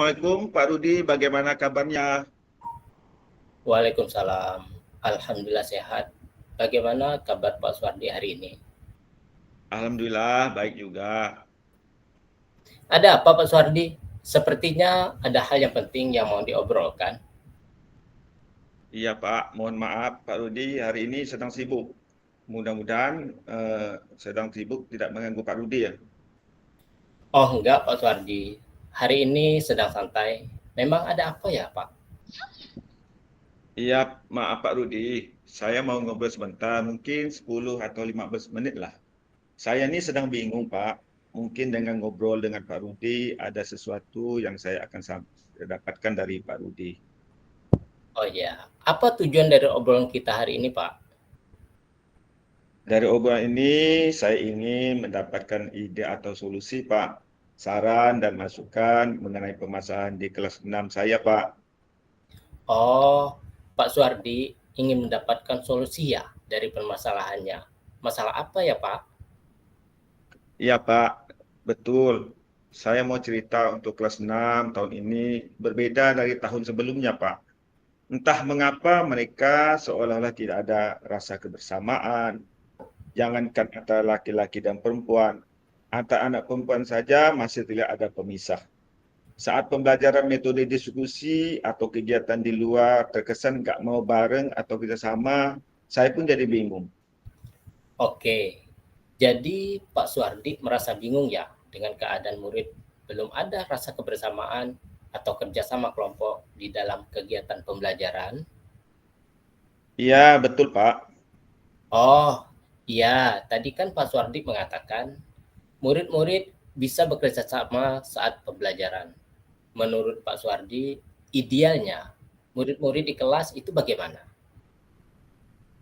Assalamualaikum Pak Rudi, bagaimana kabarnya? Waalaikumsalam. Alhamdulillah sehat. Bagaimana kabar Pak Suwardi hari ini? Alhamdulillah baik juga. Ada apa Pak Suwardi? Sepertinya ada hal yang penting yang mau diobrolkan. Iya Pak, mohon maaf Pak Rudi hari ini sedang sibuk. Mudah-mudahan sedang sibuk tidak mengganggu Pak Rudi ya. Oh enggak Pak Suwardi, hari ini sedang santai. Memang ada apa ya Pak? Iya, maaf Pak Rudi, saya mau ngobrol sebentar, mungkin 10 atau 15 menit lah. Saya ini sedang bingung Pak, mungkin dengan ngobrol dengan Pak Rudi ada sesuatu yang saya akan dapatkan dari Pak Rudi. Oh ya, apa tujuan dari obrolan kita hari ini Pak? Dari obrolan ini saya ingin mendapatkan ide atau solusi, Pak. Saran dan masukan mengenai permasalahan di kelas 6 saya, Pak. Oh, Pak Suwardi ingin mendapatkan solusi ya dari permasalahannya. Masalah apa ya Pak? Iya, Pak. Betul. Saya mau cerita untuk kelas 6 tahun ini berbeda dari tahun sebelumnya, Pak. Entah mengapa mereka seolah-olah tidak ada rasa kebersamaan. Jangankan antara laki-laki dan perempuan. Antara anak perempuan saja masih tidak ada pemisah. Saat pembelajaran metode diskusi atau kegiatan di luar terkesan nggak mau bareng atau kerjasama, saya pun jadi bingung. Oke, jadi Pak Suwardi merasa bingung ya dengan keadaan murid belum ada rasa kebersamaan atau kerjasama kelompok di dalam kegiatan pembelajaran? Iya, betul Pak. Oh, iya, tadi kan Pak Suwardi mengatakan murid-murid bisa bekerja sama saat pembelajaran. Menurut Pak Suwardi, idealnya murid-murid di kelas itu bagaimana?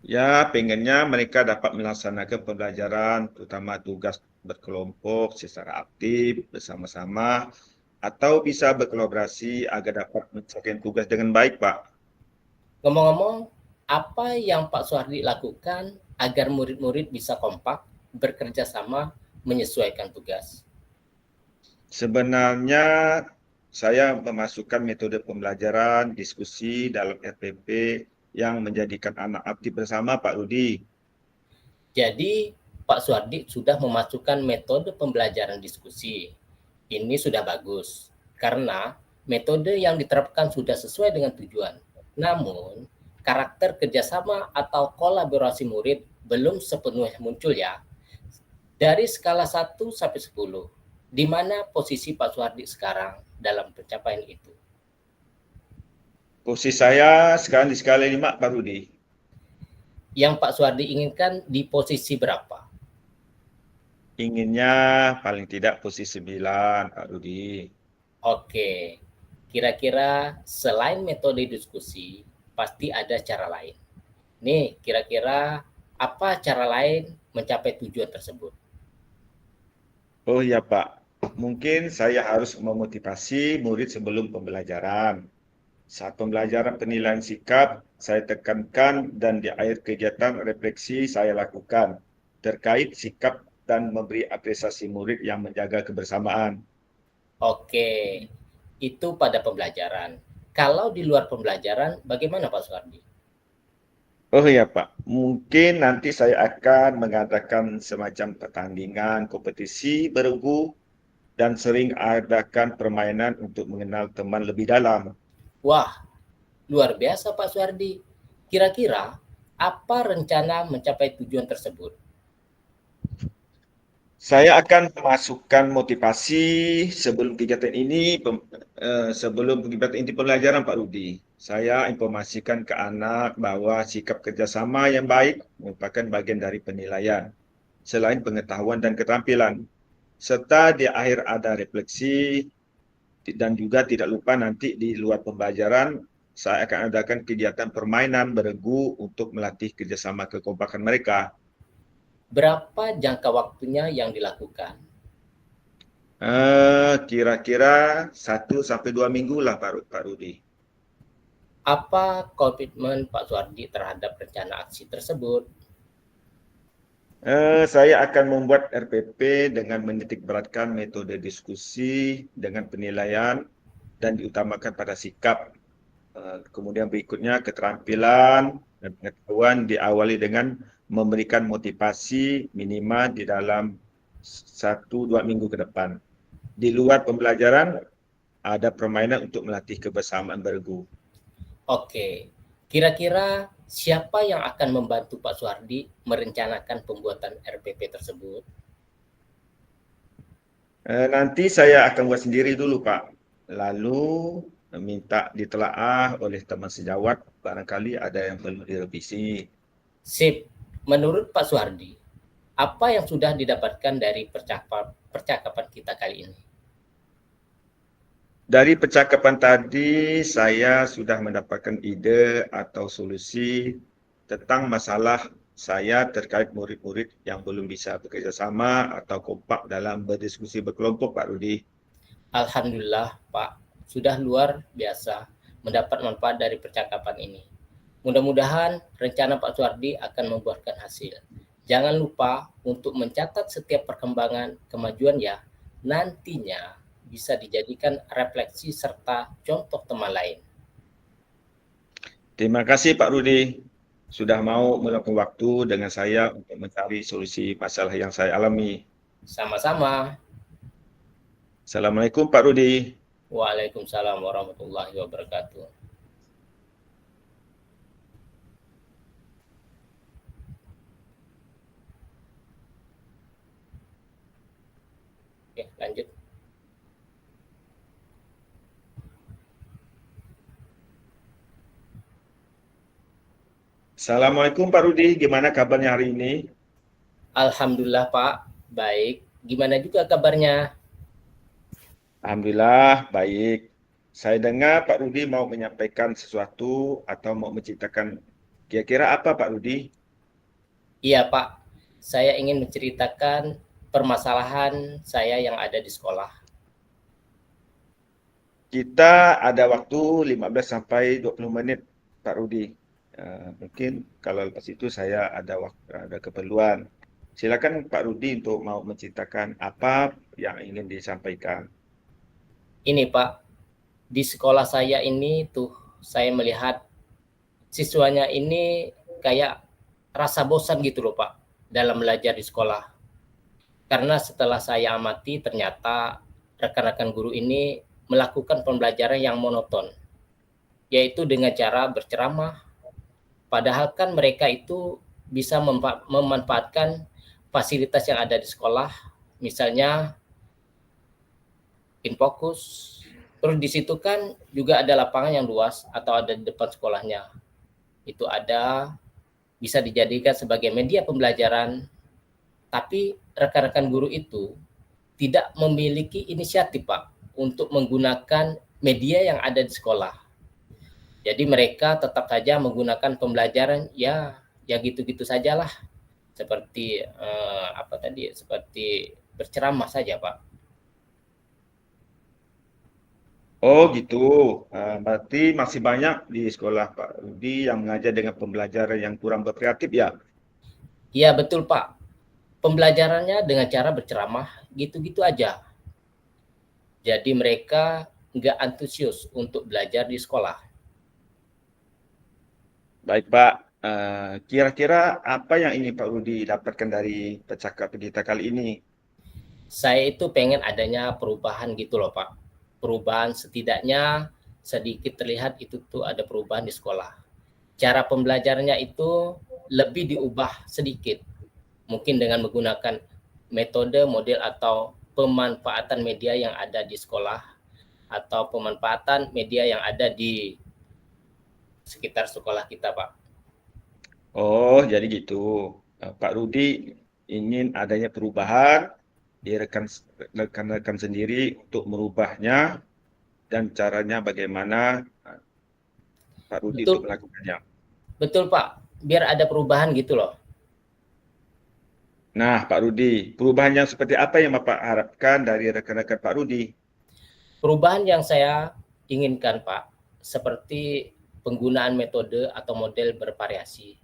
Ya, pengennya mereka dapat melaksanakan pembelajaran, terutama tugas berkelompok secara aktif, bersama-sama, atau bisa berkolaborasi agar dapat menyelesaikan tugas dengan baik, Pak. Ngomong-ngomong, apa yang Pak Suwardi lakukan agar murid-murid bisa kompak, bekerja sama, menyesuaikan tugas? Sebenarnya saya memasukkan metode pembelajaran, diskusi dalam RPP yang menjadikan anak aktif bersama Pak Rudi. Jadi, Pak Suwardi sudah memasukkan metode pembelajaran diskusi. Ini sudah bagus, karena metode yang diterapkan sudah sesuai dengan tujuan. Namun, karakter kerjasama atau kolaborasi murid belum sepenuhnya muncul ya. Dari skala 1 sampai 10, di mana posisi Pak Suwardi sekarang dalam pencapaian itu? Posisi saya sekarang di skala 5 Pak Rudi. Yang Pak Suwardi inginkan di posisi berapa? Inginnya paling tidak posisi 9 Pak Rudi. Oke, kira-kira selain metode diskusi, pasti ada cara lain. Nih, kira-kira apa cara lain mencapai tujuan tersebut? Oh iya Pak, mungkin saya harus memotivasi murid sebelum pembelajaran. Saat pembelajaran penilaian sikap, saya tekankan dan di akhir kegiatan refleksi saya lakukan terkait sikap dan memberi apresiasi murid yang menjaga kebersamaan. Oke, itu pada pembelajaran. Kalau di luar pembelajaran, bagaimana Pak Suwardi? Oh iya Pak, mungkin nanti saya akan mengadakan semacam pertandingan kompetisi beregu dan sering adakan permainan untuk mengenal teman lebih dalam. Wah, luar biasa Pak Suwardi. Kira-kira apa rencana mencapai tujuan tersebut? Saya akan memasukkan motivasi sebelum kegiatan ini, sebelum kegiatan inti pembelajaran Pak Rudi. Saya informasikan ke anak bahwa sikap kerjasama yang baik merupakan bagian dari penilaian, selain pengetahuan dan keterampilan. Serta di akhir ada refleksi dan juga tidak lupa nanti di luar pembelajaran saya akan adakan kegiatan permainan beregu untuk melatih kerjasama kekompakan mereka. Berapa jangka waktunya yang dilakukan? Kira-kira 1 sampai 2 minggu lah Pak Rudi. Apa komitmen Pak Suwardi terhadap rencana aksi tersebut? Saya akan membuat RPP dengan menitikberatkan metode diskusi dengan penilaian dan diutamakan pada sikap. Kemudian berikutnya keterampilan dan pengetahuan diawali dengan memberikan motivasi minimal di dalam 1-2 minggu ke depan. Di luar pembelajaran ada permainan untuk melatih kebersamaan bergu. Oke, kira-kira siapa yang akan membantu Pak Suhardi merencanakan pembuatan RPP tersebut? Nanti saya akan buat sendiri dulu, Pak. Lalu minta ditelaah oleh teman sejawat, barangkali ada yang perlu direvisi. Sip, menurut Pak Suhardi, apa yang sudah didapatkan dari percakapan kita kali ini? Dari percakapan tadi, saya sudah mendapatkan ide atau solusi tentang masalah saya terkait murid-murid yang belum bisa bekerja sama atau kompak dalam berdiskusi berkelompok, Pak Rudi. Alhamdulillah, Pak, sudah luar biasa mendapat manfaat dari percakapan ini. Mudah-mudahan rencana Pak Suhardi akan membuahkan hasil. Jangan lupa untuk mencatat setiap perkembangan kemajuan ya. Nantinya bisa dijadikan refleksi serta contoh teman lain. Terima kasih Pak Rudi sudah mau meluangkan waktu dengan saya untuk mencari solusi masalah yang saya alami. Sama-sama. Assalamualaikum Pak Rudi. Waalaikumsalam warahmatullahi wabarakatuh. Oke, lanjut. Assalamualaikum Pak Rudi, gimana kabarnya hari ini? Alhamdulillah Pak, baik. Gimana juga kabarnya? Alhamdulillah baik. Saya dengar Pak Rudi mau menyampaikan sesuatu atau mau menceritakan kira-kira apa Pak Rudi? Iya Pak, saya ingin menceritakan permasalahan saya yang ada di sekolah. Kita ada waktu 15 sampai 20 menit Pak Rudi. Mungkin kalau lepas itu saya ada keperluan. Silakan Pak Rudi untuk mau menceritakan apa yang ingin disampaikan. Ini Pak, di sekolah saya ini tuh saya melihat siswanya ini kayak rasa bosan gitu loh Pak dalam belajar di sekolah. Karena setelah saya amati ternyata rekan-rekan guru ini melakukan pembelajaran yang monoton, yaitu dengan cara berceramah. Padahal kan mereka itu bisa memanfaatkan fasilitas yang ada di sekolah, misalnya Infokus. Terus di situ kan juga ada lapangan yang luas atau ada di depan sekolahnya. Itu ada bisa dijadikan sebagai media pembelajaran, tapi rekan-rekan guru itu tidak memiliki inisiatif, Pak, untuk menggunakan media yang ada di sekolah. Jadi mereka tetap saja menggunakan pembelajaran ya gitu-gitu sajalah. Seperti seperti berceramah saja, Pak. Oh gitu, berarti masih banyak di sekolah Pak Rudi yang mengajar dengan pembelajaran yang kurang berkreatif ya? Iya betul, Pak. Pembelajarannya dengan cara berceramah gitu-gitu aja. Jadi mereka nggak antusias untuk belajar di sekolah. Baik Pak, kira-kira apa yang ingin Pak Rudi dapatkan dari percakapan kita kali ini? Saya itu pengen adanya perubahan gitu loh Pak. Perubahan setidaknya sedikit terlihat itu tuh ada perubahan di sekolah. Cara pembelajarannya itu lebih diubah sedikit. Mungkin dengan menggunakan metode, model, atau pemanfaatan media yang ada di sekolah atau pemanfaatan media yang ada di sekitar sekolah kita, Pak. Oh, jadi gitu. Pak Rudi ingin adanya perubahan di rekan-rekan sendiri untuk merubahnya dan caranya bagaimana Pak Rudi untuk Betul, melakukannya. betul Pak. Biar ada perubahan gitu loh. Nah, Pak Rudi, perubahan yang seperti apa yang Bapak harapkan dari rekan-rekan Pak Rudi? Perubahan yang saya inginkan, Pak, seperti penggunaan metode atau model bervariasi,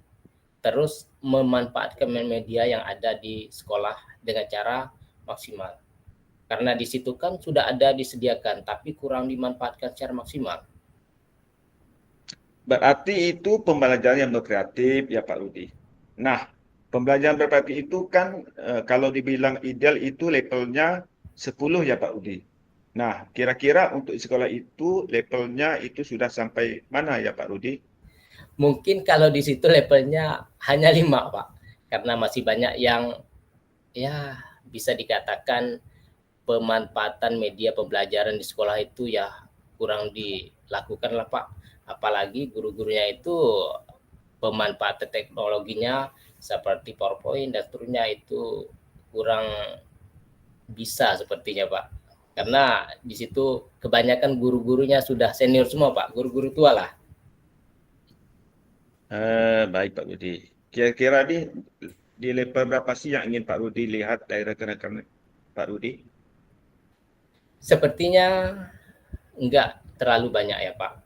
terus memanfaatkan media yang ada di sekolah dengan cara maksimal. Karena di situ kan sudah ada disediakan, tapi kurang dimanfaatkan secara maksimal. Berarti itu pembelajaran yang berkreatif ya Pak Rudi. Nah, pembelajaran berkreatif itu kan kalau dibilang ideal itu levelnya 10 ya Pak Rudi. Nah, kira-kira untuk sekolah itu levelnya itu sudah sampai mana ya Pak Rudi? Mungkin kalau di situ levelnya hanya 5, Pak. Karena masih banyak yang ya bisa dikatakan pemanfaatan media pembelajaran di sekolah itu ya kurang dilakukan lah Pak. Apalagi guru-gurunya itu pemanfaatan teknologinya seperti PowerPoint dan seterusnya itu kurang bisa sepertinya Pak. Karena di situ kebanyakan guru-gurunya sudah senior semua Pak, guru-guru tua lah. Baik Pak Rudi. Kira-kira di level berapa sih yang ingin Pak Rudi lihat dari rekan-rekan Pak Rudi? Sepertinya enggak terlalu banyak ya Pak.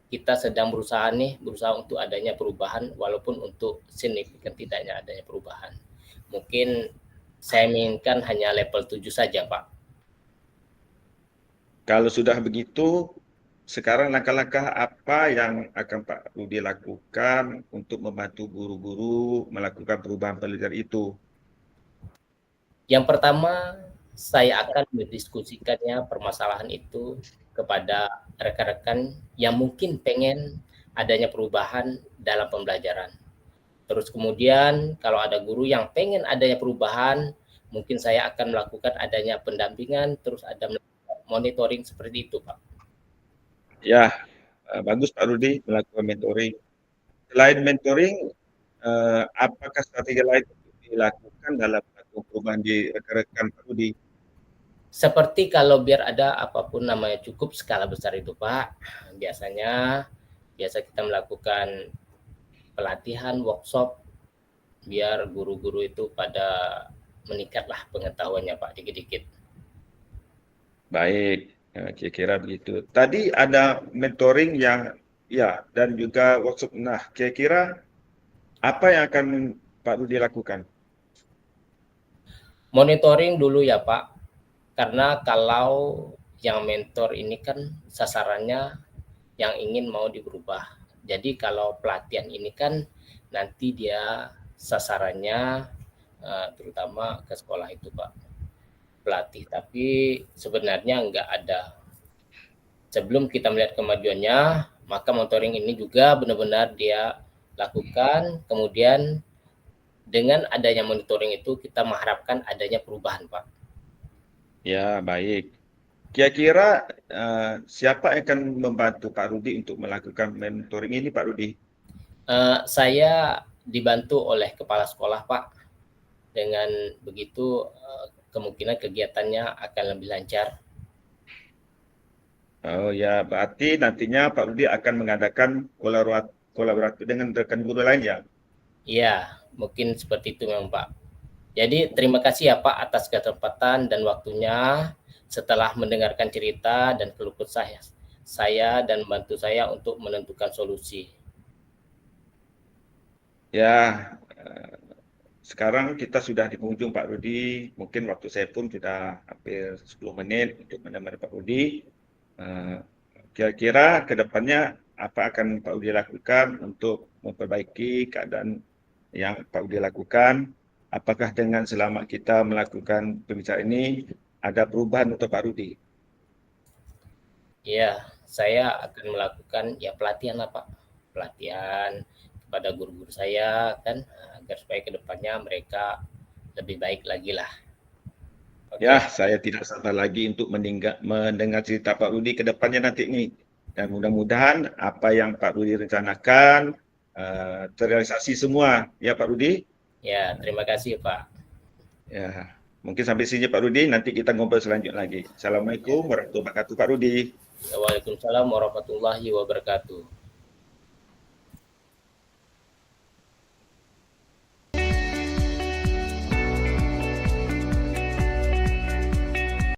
Kita sedang berusaha untuk adanya perubahan walaupun untuk signifikan tidaknya adanya perubahan. Mungkin saya inginkan hanya level 7 saja, Pak. Kalau sudah begitu, sekarang langkah-langkah apa yang akan Pak Rudi lakukan untuk membantu guru-guru melakukan perubahan pelajaran itu? Yang pertama, saya akan mendiskusikannya permasalahan itu kepada rekan-rekan yang mungkin pengen adanya perubahan dalam pembelajaran. Terus kemudian kalau ada guru yang pengen adanya perubahan, mungkin saya akan melakukan adanya pendampingan, terus ada monitoring seperti itu, Pak. Ya, bagus Pak Rudi melakukan mentoring. Selain mentoring, apakah strategi lain untuk dilakukan dalam melakukan perubahan di rekan-rekan Pak Rudi? Seperti kalau biar ada apapun namanya cukup skala besar itu Pak, biasa kita melakukan pelatihan, workshop, biar guru-guru itu pada meningkatlah pengetahuannya Pak dikit-dikit. Baik, kira-kira begitu. Tadi ada mentoring yang ya dan juga workshop. Nah, kira-kira apa yang akan Pak Rudi lakukan? Monitoring dulu ya Pak, karena kalau yang mentor ini kan sasarannya yang ingin mau diberubah. Jadi kalau pelatihan ini kan nanti dia sasarannya terutama ke sekolah itu Pak, pelatih. Tapi sebenarnya enggak ada. Sebelum kita melihat kemajuannya, maka monitoring ini juga benar-benar dia lakukan. Kemudian dengan adanya monitoring itu kita mengharapkan adanya perubahan Pak. Ya, baik. Kira-kira siapa yang akan membantu Pak Rudi untuk melakukan mentoring ini, Pak Rudi? Saya dibantu oleh kepala sekolah Pak. Dengan begitu kemungkinan kegiatannya akan lebih lancar. Oh ya, berarti nantinya Pak Rudi akan mengadakan kolaborasi dengan rekan guru lain ya? Iya, mungkin seperti itu memang Pak. Jadi terima kasih ya Pak atas kesempatan dan waktunya setelah mendengarkan cerita dan keluh kesah saya dan membantu saya untuk menentukan solusi. Ya, sekarang kita sudah di penghujung Pak Rudi. Mungkin waktu saya pun sudah hampir 10 menit untuk menemani Pak Rudi. Kira-kira ke depannya apa akan Pak Rudi lakukan untuk memperbaiki keadaan yang Pak Rudi lakukan? Apakah dengan selama kita melakukan pembicaraan ini ada perubahan untuk Pak Rudi? Ya, saya akan melakukan ya pelatihan lah Pak. Pelatihan kepada guru-guru saya kan agar supaya ke depannya mereka lebih baik lagi lah. Ya, Oke. saya tidak sabar lagi untuk mendengar cerita Pak Rudi ke depannya nanti nih. Dan mudah-mudahan apa yang Pak Rudi rencanakan terrealisasi semua. Ya Pak Rudi? Ya, terima kasih Pak. Ya, mungkin sampai sini Pak Rudi, nanti kita ngobrol selanjutnya lagi. Assalamualaikum warahmatullahi wabarakatuh Pak Rudi. Waalaikumsalam warahmatullahi wabarakatuh.